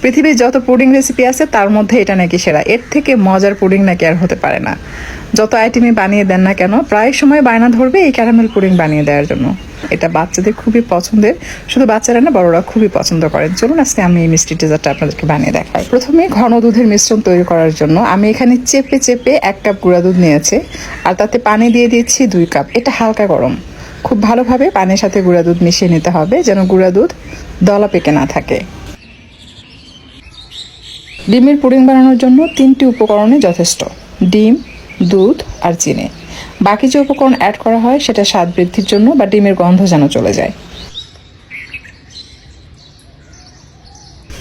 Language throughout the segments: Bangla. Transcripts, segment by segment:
পৃথিবীর যত পুডিং রেসিপি আছে তার মধ্যে এটা নাকি সেরা। এর থেকে মজার পুডিং নাকি আর হতে পারে না। যত আইটেমই বানিয়ে দেন না কেন, প্রায় সময় বায়না ধরবে এই ক্যারামেল পুডিং বানিয়ে দেওয়ার জন্য। এটা বাচ্চাদের খুবই পছন্দের, শুধু বাচ্চারা না বড়রা খুবই পছন্দ করেন। চলুন আজকে আমি এই মিষ্টি ডেজার্টটা আপনাদেরকে বানিয়ে দেখাই। প্রথমে ঘন দুধের মিশ্রণ তৈরি করার জন্য আমি এখানে চেপে চেপে 1 কাপ গুঁড়া দুধ নিয়েছি, আর তাতে পানি দিয়ে দিচ্ছি 2 কাপ। এটা হালকা গরম। খুব ভালোভাবে পানির সাথে গুঁড়া দুধ মিশিয়ে নিতে হবে, যেন গুঁড়া দুধ দলা পেকে না থাকে। ডিমের পুডিং বানানোর জন্য 3টি উপকরণই যথেষ্ট: ডিম, দুধ আর চিনি। বাকি যে উপকরণ অ্যাড করা হয় সেটা স্বাদ বৃদ্ধির জন্য বা ডিমের গন্ধ যেন চলে যায়।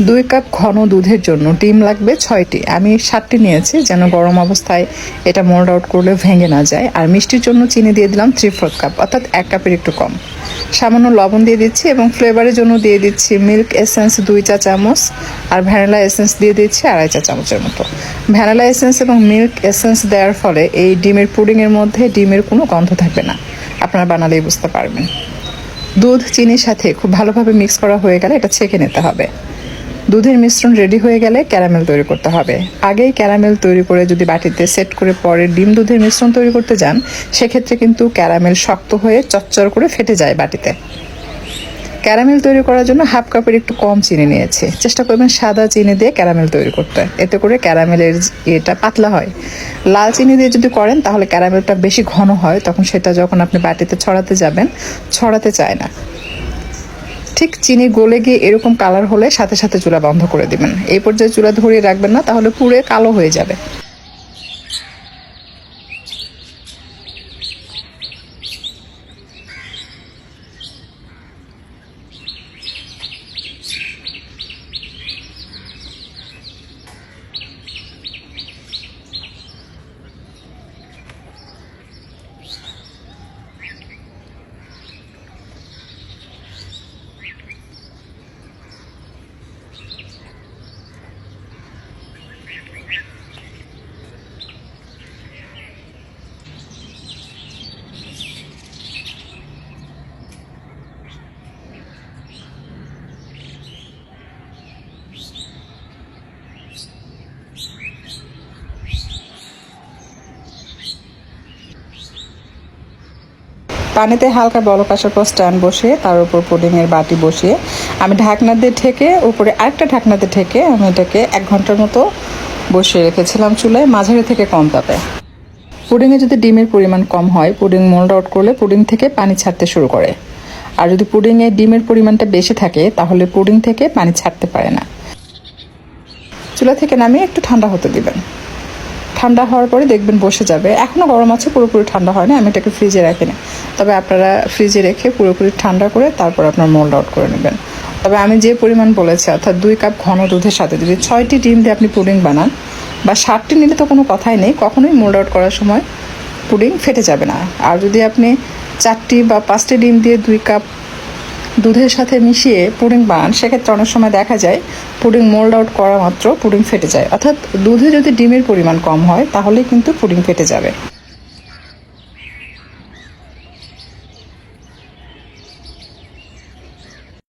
2 কাপ ঘন দুধের জন্য ডিম লাগবে 6টি। আমি 7টি নিয়েছি, যেন গরম অবস্থায় এটা মোল্ড আউট করলে ভেঙে না যায়। আর মিষ্টির জন্য চিনি দিয়ে দিলাম 3/4 কাপ, অর্থাৎ 1 কাপের একটু কম। সামান্য লবণ দিয়ে দিচ্ছি এবং ফ্লেভারের জন্য দিয়ে দিচ্ছি মিল্ক এসেন্স 2 চা চামচ, আর ভ্যানিলা এসেন্স দিয়ে দিচ্ছি 2.5 চা চামচের মতো। ভ্যানিলা এসেন্স এবং মিল্ক এসেন্স দেওয়ার ফলে এই ডিমের পুডিংয়ের মধ্যে ডিমের কোনো গন্ধ থাকবে না। আপনারা বানালেই বুঝতে পারবেন। দুধ চিনির সাথে খুব ভালোভাবে মিক্স করা হয়ে গেলে এটা ছেঁকে নিতে হবে। দুধের মিশ্রণ রেডি হয়ে গেলে ক্যারামেল তৈরি করতে হবে। আগেই ক্যারামেল তৈরি করে যদি বাটিতে সেট করে পরে ডিম দুধের মিশ্রণ তৈরি করতে যান, সেক্ষেত্রে কিন্তু ক্যারামেল শক্ত হয়ে চচ্চর করে ফেটে যায় বাটিতে। ক্যারামেল তৈরি করার জন্য 1/2 কাপের একটু কম চিনি নিয়েছি। চেষ্টা করবেন সাদা চিনি দিয়ে ক্যারামেল তৈরি করতে, এতে করে ক্যারামেলের এটা পাতলা হয়। লাল চিনি দিয়ে যদি করেন তাহলে ক্যারামেলটা বেশি ঘন হয়, তখন সেটা যখন আপনি বাটিতে ছড়াতে যাবেন ছড়াতে চায় না। ঠিক চিনি গলে গিয়ে এরকম কালার হলে সাথে সাথে চুলা বন্ধ করে দিবেন। এই পর্যায়ে চুলা ধরিয়ে রাখবেন না, তাহলে পুড়ে কালো হয়ে যাবে। পানিতে হালকা বলক আসার পর স্ট্যান্ড বসিয়ে তার উপর পুডিংয়ের বাটি বসিয়ে আমি ঢাকনা দিয়ে ঢেকে, উপরে আরেকটা ঢাকনা দিয়ে ঢেকে আমি এটাকে 1 ঘন্টার মতো বসিয়ে রেখেছিলাম চুলায়, মাঝারি থেকে কম তাপে। পুডিংয়ে যদি ডিমের পরিমাণ কম হয়, পুডিং মোল্ড আউট করলে পুডিং থেকে পানি ছাড়তে শুরু করে। আর যদি পুডিংয়ে ডিমের পরিমাণটা বেশি থাকে, তাহলে পুডিং থেকে পানি ছাড়তে পারে না। চুলা থেকে নামিয়ে একটু ঠান্ডা হতে দিবেন। ঠান্ডা হওয়ার পরে দেখবেন বসে যাবে। এখনও গরম আছে, পুরোপুরি ঠান্ডা হয়নি। আমি এটাকে ফ্রিজে রাখিনি, তবে আপনারা ফ্রিজে রেখে পুরোপুরি ঠান্ডা করে তারপর আপনার মোল্ড আউট করে নেবেন। তবে আমি যে পরিমাণ বলেছি, অর্থাৎ 2 কাপ ঘন দুধের সাথে যদি 6টি ডিম দিয়ে আপনি পুডিং বানান, বা 7টি নিলে তো কোনো কথাই নেই, কখনোই মোল্ড আউট করার সময় পুডিং ফেটে যাবে না। আর যদি আপনি 4টি বা 5টি ডিম দিয়ে 2 কাপ দুধের সাথে মিশিয়ে পুডিং বানান, সেক্ষেত্রে অনেক সময় দেখা যায় পুডিং মোল্ড আউট করা মাত্র পুডিং ফেটে যায়। অর্থাৎ দুধে যদি ডিমের পরিমাণ কম হয়, তাহলেই কিন্তু পুডিং ফেটে যাবে।